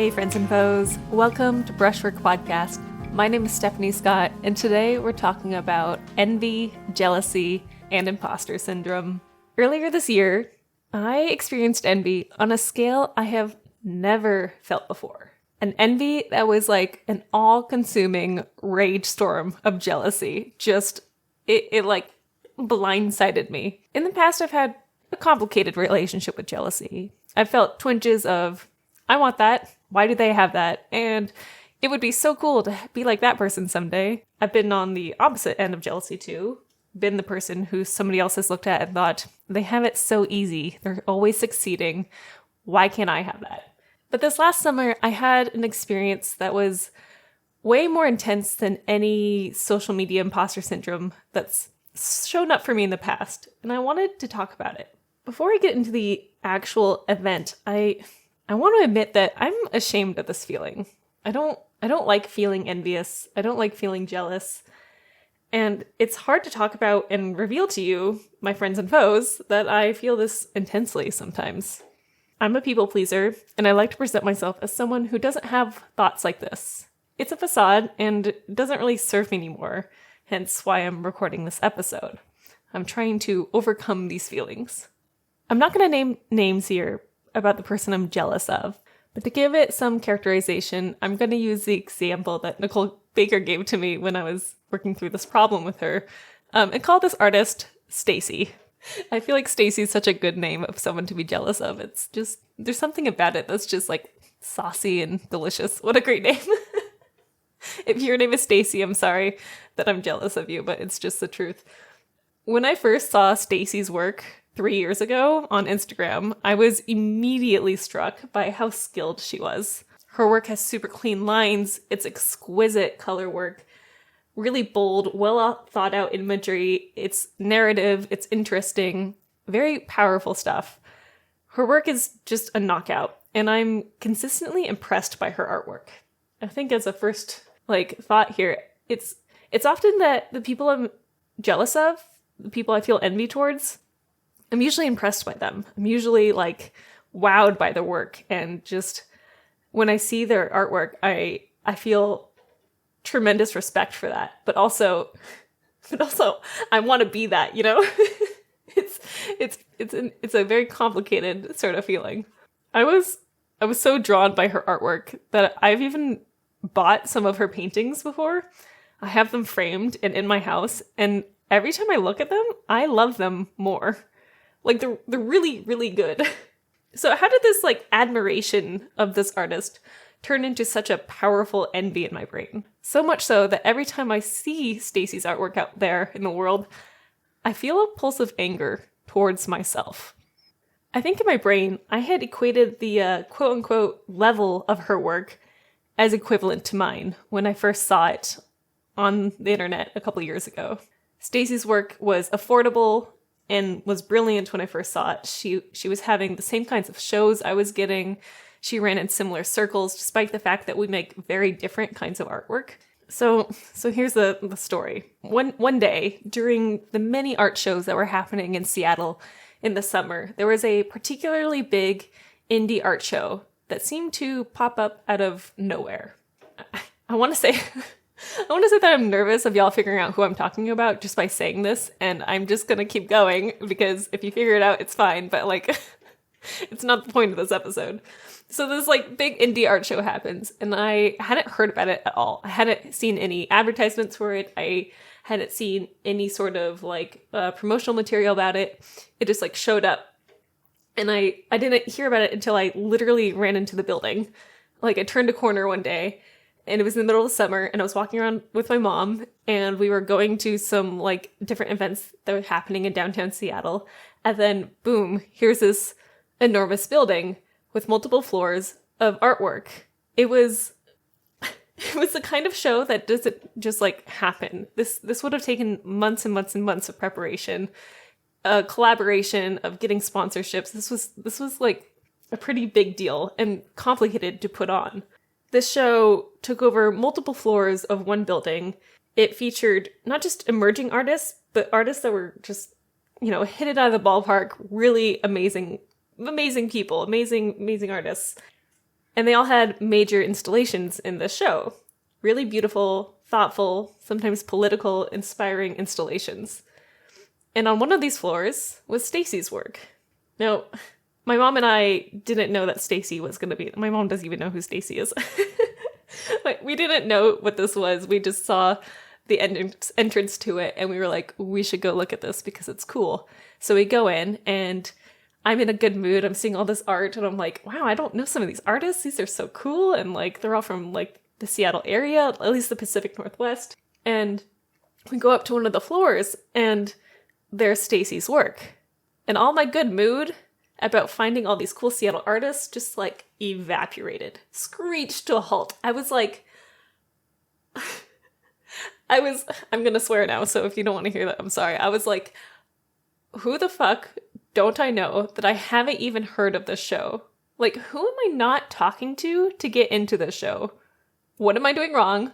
Hey friends and foes, welcome to Brushwork Podcast. My name is Stephanie Scott, and today we're talking about envy, jealousy, and imposter syndrome. Earlier this year, I experienced envy on a scale I have never felt before. An envy that was like an all-consuming rage storm of jealousy. It like blindsided me. In the past, I've had a complicated relationship with jealousy. I've felt twinges of, I want that. Why do they have that? And it would be so cool to be like that person someday. I've been on the opposite end of jealousy too. Been the person who somebody else has looked at and thought, they have it so easy. They're always succeeding. Why can't I have that? But this last summer, I had an experience that was way more intense than any social media imposter syndrome that's shown up for me in the past. And I wanted to talk about it. Before I get into the actual event, I want to admit that I'm ashamed of this feeling. I don't like feeling envious. I don't like feeling jealous. And it's hard to talk about and reveal to you, my friends and foes, that I feel this intensely sometimes. I'm a people pleaser, and I like to present myself as someone who doesn't have thoughts like this. It's a facade and doesn't really serve me anymore, hence why I'm recording this episode. I'm trying to overcome these feelings. I'm not going to name names here about the person I'm jealous of, but to give it some characterization, I'm going to use the example that Nicole Baker gave to me when I was working through this problem with her, and call this artist Stacy. I feel like Stacy is such a good name of someone to be jealous of. It's just, there's something about it that's just like saucy and delicious. What a great name. If your name is Stacy, I'm sorry that I'm jealous of you, but it's just the truth. When I first saw Stacy's work 3 years ago on Instagram, I was immediately struck by how skilled she was. Her work has super clean lines, it's exquisite color work, really bold, well thought out imagery, it's narrative, it's interesting, very powerful stuff. Her work is just a knockout, and I'm consistently impressed by her artwork. I think as a first thought here, it's often that the people I'm jealous of, the people I feel envy towards, I'm usually impressed by them. I'm usually wowed by their work, and just when I see their artwork, I feel tremendous respect for that. But also I want to be that, you know? It's a very complicated sort of feeling. I was so drawn by her artwork that I've even bought some of her paintings before. I have them framed and in my house, and every time I look at them, I love them more. They're really, really good. So how did this admiration of this artist turn into such a powerful envy in my brain? So much so that every time I see Stacy's artwork out there in the world, I feel a pulse of anger towards myself. I think in my brain, I had equated the quote-unquote level of her work as equivalent to mine when I first saw it on the internet a couple years ago. Stacy's work was affordable and was brilliant when I first saw it. She was having the same kinds of shows I was getting. She ran in similar circles, despite the fact that we make very different kinds of artwork. So here's the story. One day, during the many art shows that were happening in Seattle in the summer, there was a particularly big indie art show that seemed to pop up out of nowhere. I want to say that I'm nervous of y'all figuring out who I'm talking about just by saying this, and I'm just gonna keep going, because if you figure it out, it's fine, but it's not the point of this episode. So this big indie art show happens, and I hadn't heard about it at all. I hadn't seen any advertisements for it. I hadn't seen any sort of promotional material about it. It just showed up, and I didn't hear about it until I literally ran into the building. I turned a corner one day, and it was in the middle of the summer, and I was walking around with my mom, and we were going to some different events that were happening in downtown Seattle. And then boom, here's this enormous building with multiple floors of artwork. It was the kind of show that doesn't just happen. This would have taken months and months and months of preparation, a collaboration of getting sponsorships. This was a pretty big deal and complicated to put on. This show took over multiple floors of one building. It featured not just emerging artists, but artists that were just, hit it out of the ballpark, really amazing people, amazing artists. And they all had major installations in the show. Really beautiful, thoughtful, sometimes political, inspiring installations. And on one of these floors was Stacy's work. Now, my mom and I didn't know that Stacy was going to be... My mom doesn't even know who Stacy is. We didn't know what this was. We just saw the entrance to it, and we were like, we should go look at this because it's cool. So we go in, and I'm in a good mood. I'm seeing all this art, and I'm like, wow, I don't know some of these artists. These are so cool. And like, they're all from like the Seattle area, at least the Pacific Northwest. And we go up to one of the floors, and there's Stacy's work. And all my good mood about finding all these cool Seattle artists just like evaporated, screeched to a halt. I was like, I'm gonna swear now, so if you don't want to hear that, I'm sorry. I was like, who the fuck don't I know that I haven't even heard of this show? Like, who am I not talking to get into this show? What am I doing wrong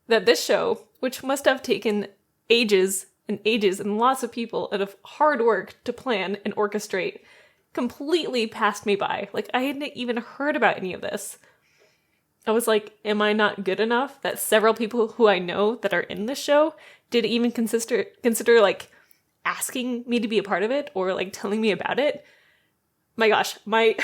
that this show, which must have taken ages and ages and lots of people and of hard work to plan and orchestrate, completely passed me by? Like, I hadn't even heard about any of this. I was like, am I not good enough that several people who I know that are in this show didn't even consider like asking me to be a part of it or like telling me about it? My gosh, my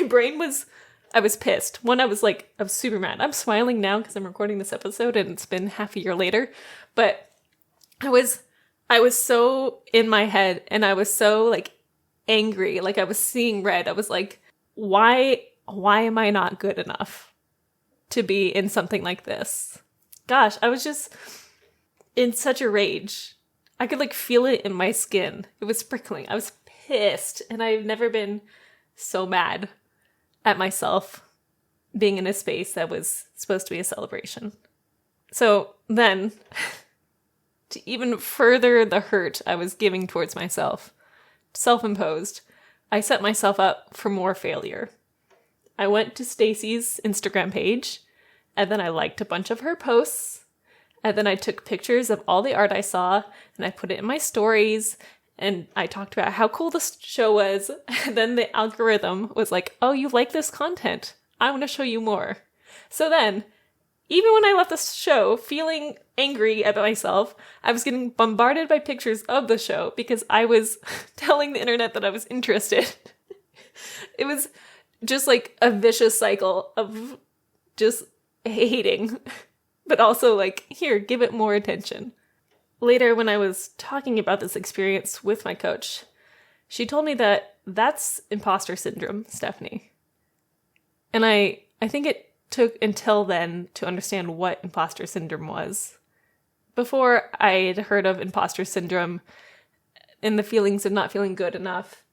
brain was, I was pissed. One, I was super mad. I'm smiling now because I'm recording this episode and it's been half a year later, but I was so in my head and I was so like angry, like I was seeing red. I was like, why am I not good enough to be in something like this? Gosh, I was just in such a rage. I could like feel it in my skin. It was prickling. I was pissed, and I've never been so mad at myself being in a space that was supposed to be a celebration. So then, to even further the hurt I was giving towards myself, self-imposed, I set myself up for more failure. I went to Stacy's Instagram page, and then I liked a bunch of her posts, and then I took pictures of all the art I saw, and I put it in my stories, and I talked about how cool this show was, and then the algorithm was like, oh, you like this content? I want to show you more. So then, even when I left the show feeling angry at myself, I was getting bombarded by pictures of the show because I was telling the internet that I was interested. It was just like a vicious cycle of just hating, but also like, here, give it more attention. Later, when I was talking about this experience with my coach, she told me that that's imposter syndrome, Stephanie. And I think it took until then to understand what imposter syndrome was. Before, I'd heard of imposter syndrome and the feelings of not feeling good enough,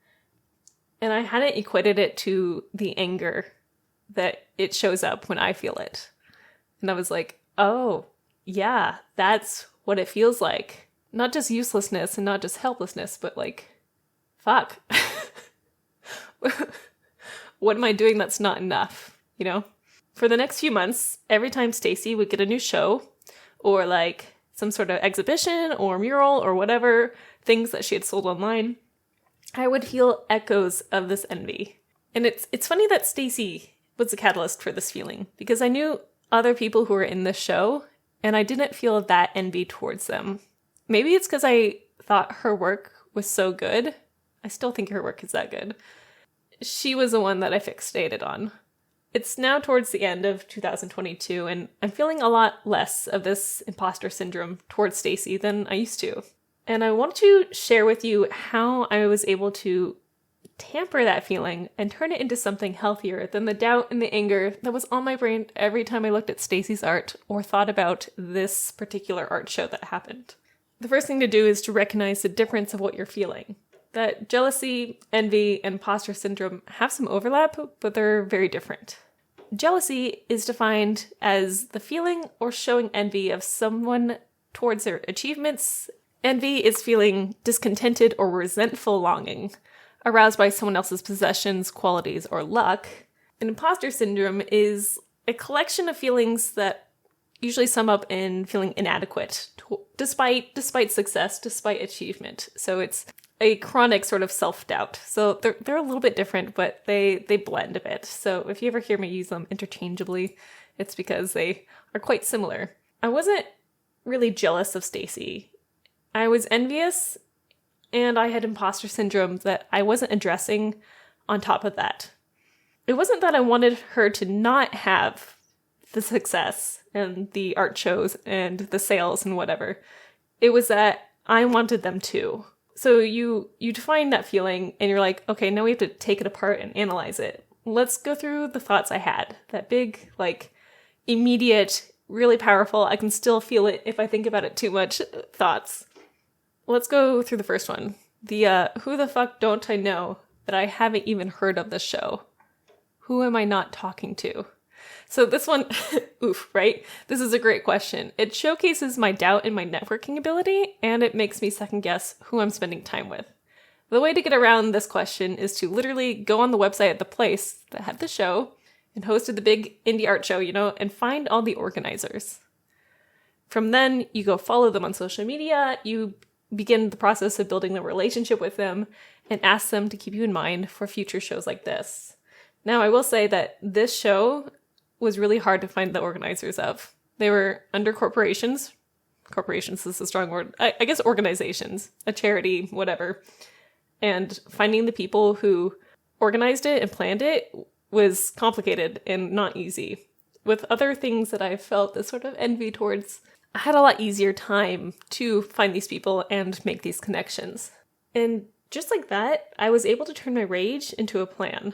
and I hadn't equated it to the anger that it shows up when I feel it. And I was like, oh, yeah, that's what it feels like. Not just uselessness and not just helplessness, but like, fuck. What am I doing that's not enough, you know? For the next few months, every time Stacy would get a new show or like some sort of exhibition or mural or whatever, things that she had sold online, I would feel echoes of this envy. And it's funny that Stacy was the catalyst for this feeling, because I knew other people who were in this show and I didn't feel that envy towards them. Maybe it's because I thought her work was so good. I still think her work is that good. She was the one that I fixated on. It's now towards the end of 2022, and I'm feeling a lot less of this imposter syndrome towards Stacy than I used to. And I want to share with you how I was able to tamper that feeling and turn it into something healthier than the doubt and the anger that was on my brain every time I looked at Stacy's art or thought about this particular art show that happened. The first thing to do is to recognize the difference of what you're feeling. That jealousy, envy, and imposter syndrome have some overlap, but they're very different. Jealousy is defined as the feeling or showing envy of someone towards their achievements. Envy is feeling discontented or resentful longing, aroused by someone else's possessions, qualities, or luck. And imposter syndrome is a collection of feelings that usually sum up in feeling inadequate, despite success, despite achievement. So it's a chronic sort of self-doubt. So they're a little bit different, but they blend a bit. So if you ever hear me use them interchangeably, it's because they are quite similar. I wasn't really jealous of Stacy. I was envious, and I had imposter syndrome that I wasn't addressing on top of that. It wasn't that I wanted her to not have the success and the art shows and the sales and whatever. It was that I wanted them to. So you define that feeling and you're like, okay, now we have to take it apart and analyze it. Let's go through the thoughts I had. That big, like, immediate, really powerful, I can still feel it if I think about it too much thoughts. Let's go through the first one. The who the fuck don't I know that I haven't even heard of this show? Who am I not talking to? So this one, oof, right? This is a great question. It showcases my doubt in my networking ability, and it makes me second guess who I'm spending time with. The way to get around this question is to literally go on the website at the place that had the show and hosted the big indie art show, and find all the organizers. From then, you go follow them on social media, you begin the process of building a relationship with them, and ask them to keep you in mind for future shows like this. Now, I will say that this show was really hard to find the organizers of. They were under corporations. Corporations is a strong word. I guess organizations, a charity, whatever. And finding the people who organized it and planned it was complicated and not easy. With other things that I felt this sort of envy towards, I had a lot easier time to find these people and make these connections. And just like that, I was able to turn my rage into a plan.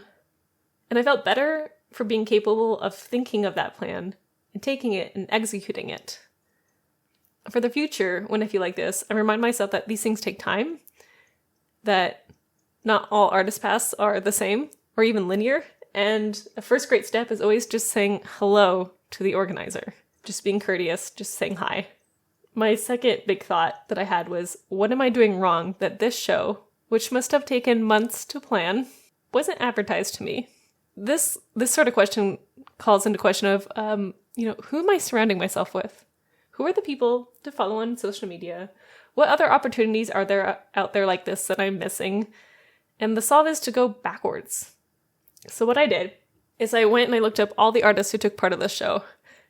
And I felt better for being capable of thinking of that plan and taking it and executing it. For the future, when I feel like this, I remind myself that these things take time, that not all artist paths are the same or even linear, and the first great step is always just saying hello to the organizer, just being courteous, just saying hi. My second big thought that I had was, what am I doing wrong that this show, which must have taken months to plan, wasn't advertised to me? This sort of question calls into question of, who am I surrounding myself with? Who are the people to follow on social media? What other opportunities are there out there like this that I'm missing? And the solve is to go backwards. So what I did is I went and I looked up all the artists who took part of this show,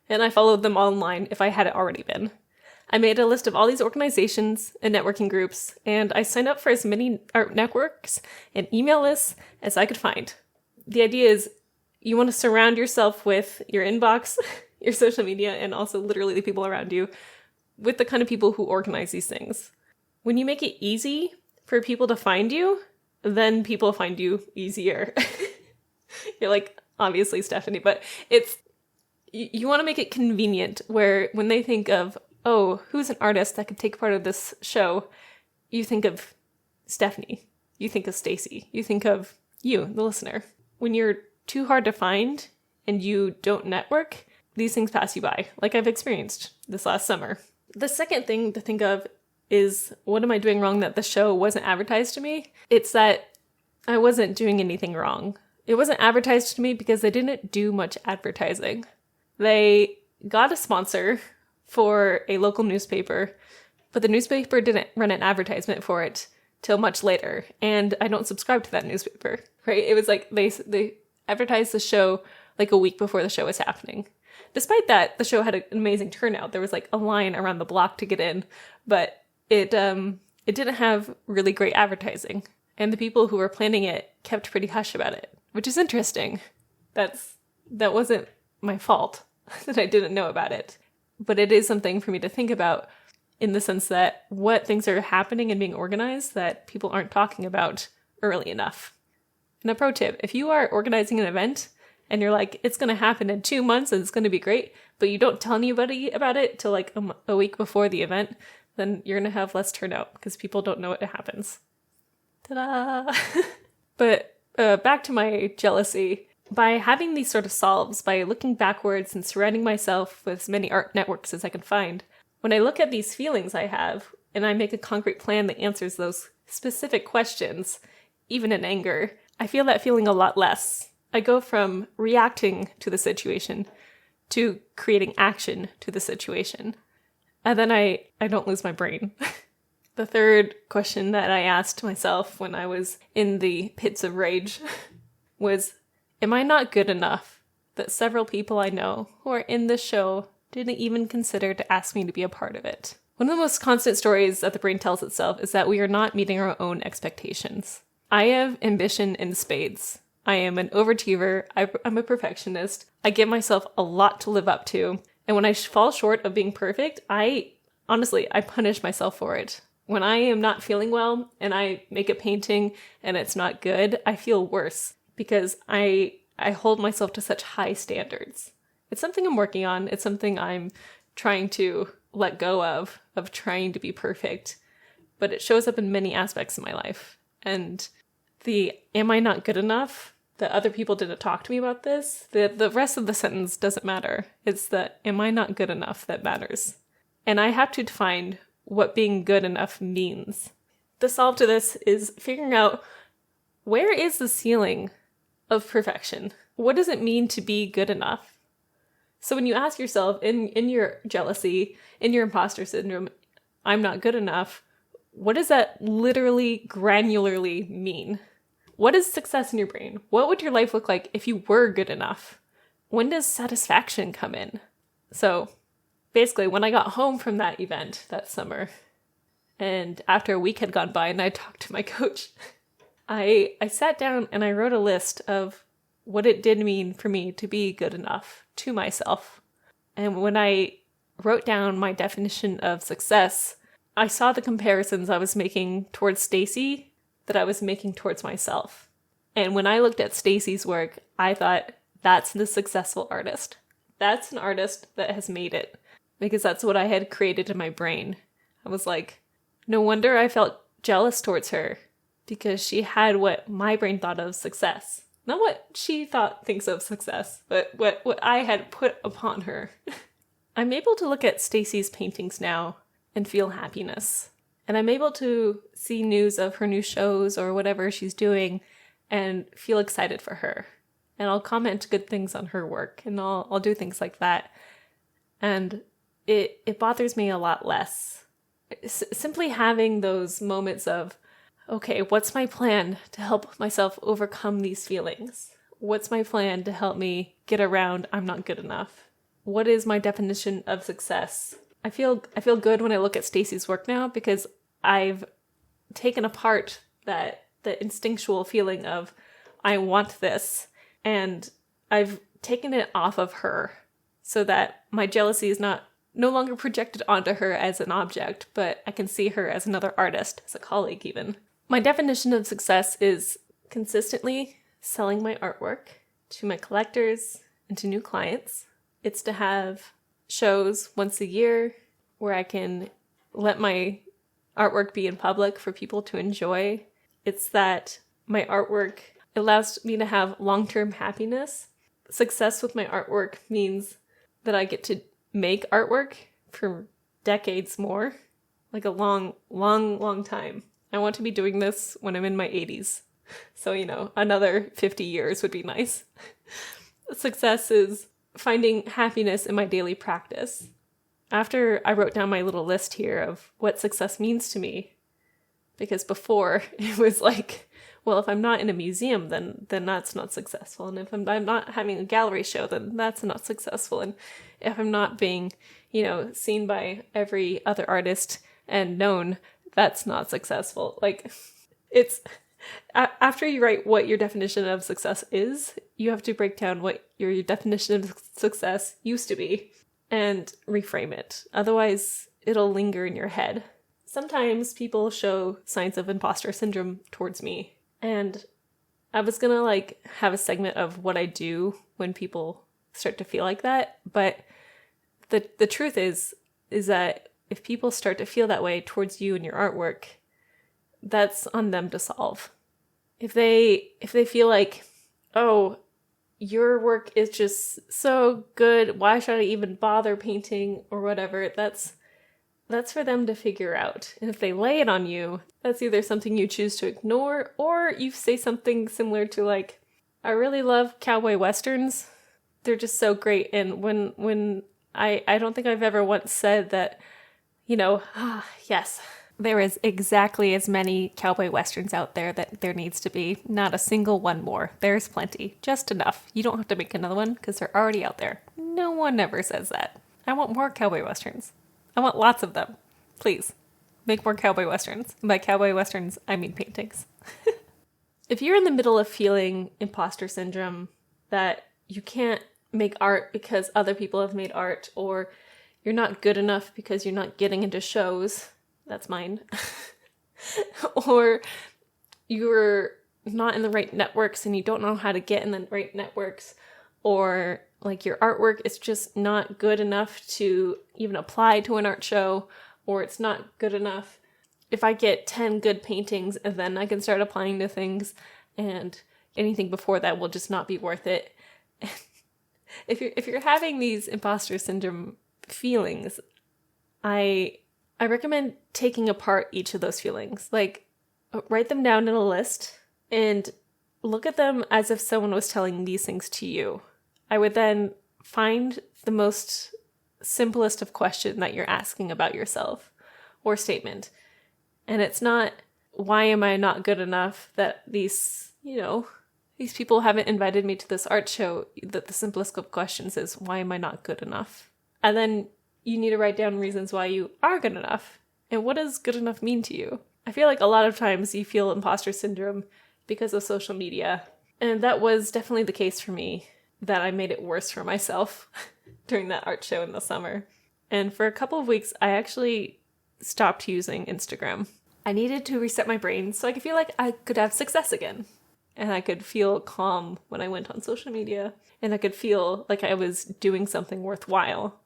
and I followed them online if I hadn't already been. I made a list of all these organizations and networking groups, and I signed up for as many art networks and email lists as I could find. The idea is you want to surround yourself with your inbox, your social media, and also literally the people around you with the kind of people who organize these things. When you make it easy for people to find you, then people find you easier. You're like, obviously, Stephanie, but you want to make it convenient where when they think of, oh, who's an artist that could take part of this show, you think of Stephanie, you think of Stacy, you think of you, the listener. When you're too hard to find and you don't network, these things pass you by, like I've experienced this last summer. The second thing to think of is, what am I doing wrong that the show wasn't advertised to me? It's that I wasn't doing anything wrong. It wasn't advertised to me because they didn't do much advertising. They got a sponsor for a local newspaper, but the newspaper didn't run an advertisement for it till much later, and I don't subscribe to that newspaper, right? It was like they advertised the show like a week before the show was happening. Despite that, the show had an amazing turnout. There was like a line around the block to get in, but it didn't have really great advertising, and the people who were planning it kept pretty hush about it, which is interesting. That wasn't my fault that I didn't know about it, but it is something for me to think about, in the sense that what things are happening and being organized that people aren't talking about early enough. And a pro tip, if you are organizing an event and you're like, it's going to happen in 2 months and it's going to be great, but you don't tell anybody about it till like a week before the event, then you're going to have less turnout because people don't know it happens. Ta-da! But back to my jealousy. By having these sort of solves, by looking backwards and surrounding myself with as many art networks as I can find, when I look at these feelings I have, and I make a concrete plan that answers those specific questions, even in anger, I feel that feeling a lot less. I go from reacting to the situation to creating action to the situation. And then I don't lose my brain. The third question that I asked myself when I was in the pits of rage was, am I not good enough that several people I know who are in this show didn't even consider to ask me to be a part of it? One of the most constant stories that the brain tells itself is that we are not meeting our own expectations. I have ambition in spades. I am an overachiever. I'm a perfectionist. I give myself a lot to live up to. And when I fall short of being perfect, I punish myself for it. When I am not feeling well and I make a painting and it's not good, I feel worse because I hold myself to such high standards. It's something I'm working on. It's something I'm trying to let go of trying to be perfect. But it shows up in many aspects of my life. And the am I not good enough? That other people didn't talk to me about this. The rest of the sentence doesn't matter. It's the am I not good enough that matters. And I have to define what being good enough means. The solve to this is figuring out, where is the ceiling of perfection? What does it mean to be good enough? So when you ask yourself in your jealousy, in your imposter syndrome, I'm not good enough, what does that literally granularly mean? What is success in your brain? What would your life look like if you were good enough? When does satisfaction come in? So basically, when I got home from that event that summer, and after a week had gone by and I talked to my coach, I sat down and I wrote a list of what it did mean for me to be good enough to myself. And when I wrote down my definition of success, I saw the comparisons I was making towards Stacy that I was making towards myself. And when I looked at Stacy's work, I thought, that's the successful artist. That's an artist that has made it. Because that's what I had created in my brain. I was like, no wonder I felt jealous towards her. Because she had what my brain thought of success. Not what she thinks of success, but what I had put upon her. I'm able to look at Stacy's paintings now and feel happiness. And I'm able to see news of her new shows or whatever she's doing and feel excited for her. And I'll comment good things on her work and I'll do things like that. And it bothers me a lot less. Simply having those moments of, okay, what's my plan to help myself overcome these feelings? What's my plan to help me get around I'm not good enough? What is my definition of success? I feel good when I look at Stacy's work now because I've taken apart the instinctual feeling of I want this, and I've taken it off of her so that my jealousy is no longer projected onto her as an object, but I can see her as another artist, as a colleague even. My definition of success is consistently selling my artwork to my collectors and to new clients. It's to have shows once a year where I can let my artwork be in public for people to enjoy. It's that my artwork allows me to have long-term happiness. Success with my artwork means that I get to make artwork for decades more, like a long, long, long time. I want to be doing this when I'm in my 80s. So, another 50 years would be nice. Success is finding happiness in my daily practice. After I wrote down my little list here of what success means to me, because before it was like, well, if I'm not in a museum, then that's not successful. And if I'm not having a gallery show, then that's not successful. And if I'm not being, seen by every other artist and known, that's not successful. Like, it's after you write what your definition of success is, you have to break down what your definition of success used to be and reframe it. Otherwise, it'll linger in your head. Sometimes people show signs of imposter syndrome towards me. And I was gonna have a segment of what I do when people start to feel like that. But the truth is that if people start to feel that way towards you and your artwork, that's on them to solve. If they feel like, oh, your work is just so good, why should I even bother painting or whatever, that's for them to figure out. And if they lay it on you, that's either something you choose to ignore, or you say something similar to I really love cowboy westerns. They're just so great. And when I don't think I've ever once said that, yes, There is exactly as many cowboy westerns out there that there needs to be. Not a single one more. There's plenty. Just enough. You don't have to make another one because they're already out there. No one ever says that. I want more cowboy westerns. I want lots of them. Please, make more cowboy westerns. And by cowboy westerns, I mean paintings. If you're in the middle of feeling imposter syndrome, that you can't make art because other people have made art, or you're not good enough because you're not getting into shows, that's mine, or you're not in the right networks and you don't know how to get in the right networks, or like your artwork is just not good enough to even apply to an art show, or it's not good enough. If I get 10 good paintings and then I can start applying to things, and anything before that will just not be worth it. If you're having these imposter syndrome feelings, I recommend taking apart each of those feelings. Like, write them down in a list and look at them as if someone was telling these things to you. I would then find the most simplest of question that you're asking about yourself or statement. And it's not, why am I not good enough that these people haven't invited me to this art show? That the simplest of questions is, why am I not good enough? And then you need to write down reasons why you are good enough. And what does good enough mean to you? I feel like a lot of times you feel imposter syndrome because of social media. And that was definitely the case for me, that I made it worse for myself during that art show in the summer. And for a couple of weeks, I actually stopped using Instagram. I needed to reset my brain so I could feel like I could have success again. And I could feel calm when I went on social media. And I could feel like I was doing something worthwhile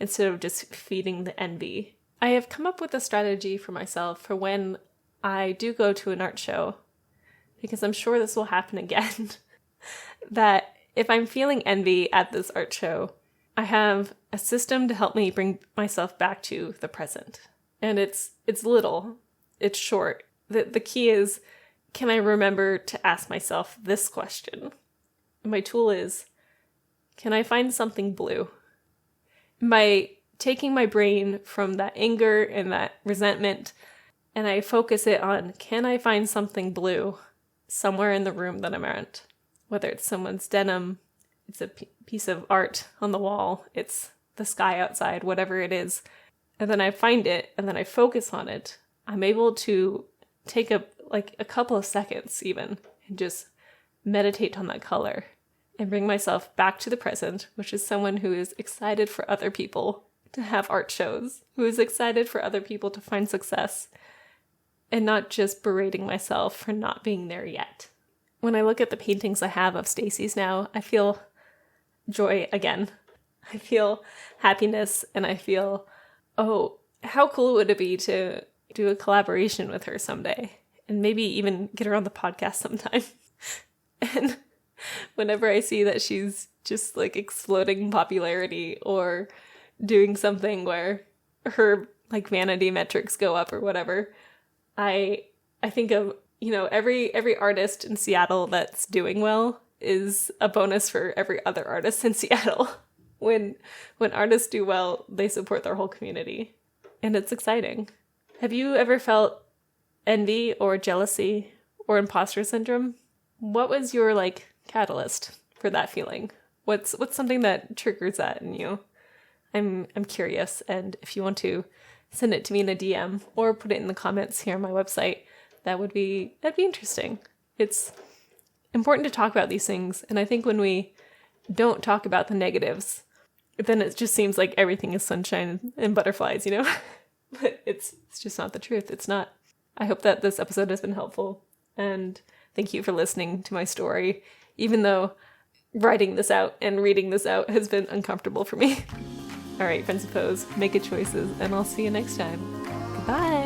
instead of just feeding the envy. I have come up with a strategy for myself for when I do go to an art show, because I'm sure this will happen again, that if I'm feeling envy at this art show, I have a system to help me bring myself back to the present. And it's little, it's short. The key is, can I remember to ask myself this question? My tool is, can I find something blue? By taking my brain from that anger and that resentment, and I focus it on, can I find something blue somewhere in the room that I'm at? Whether it's someone's denim, it's a piece of art on the wall, it's the sky outside, whatever it is. And then I find it, and then I focus on it. I'm able to take a couple of seconds even, and just meditate on that color and bring myself back to the present, which is someone who is excited for other people to have art shows, who is excited for other people to find success, and not just berating myself for not being there yet. When I look at the paintings I have of Stacy's now, I feel joy again. I feel happiness, and I feel, oh, how cool would it be to do a collaboration with her someday, and maybe even get her on the podcast sometime. And whenever I see that she's just like exploding in popularity, or doing something where her like vanity metrics go up or whatever, I think of, every artist in Seattle that's doing well is a bonus for every other artist in Seattle. When artists do well, they support their whole community, and it's exciting. Have you ever felt envy or jealousy or imposter syndrome? What was your catalyst for that feeling? What's something that triggers that in you? I'm curious, and if you want to send it to me in a DM or put it in the comments here on my website, that'd be interesting. It's important to talk about these things, and I think when we don't talk about the negatives, then it just seems like everything is sunshine and butterflies, But it's just not the truth. It's not. I hope that this episode has been helpful, and thank you for listening to my story, even though writing this out and reading this out has been uncomfortable for me. All right, friends and foes, make good choices, and I'll see you next time. Goodbye.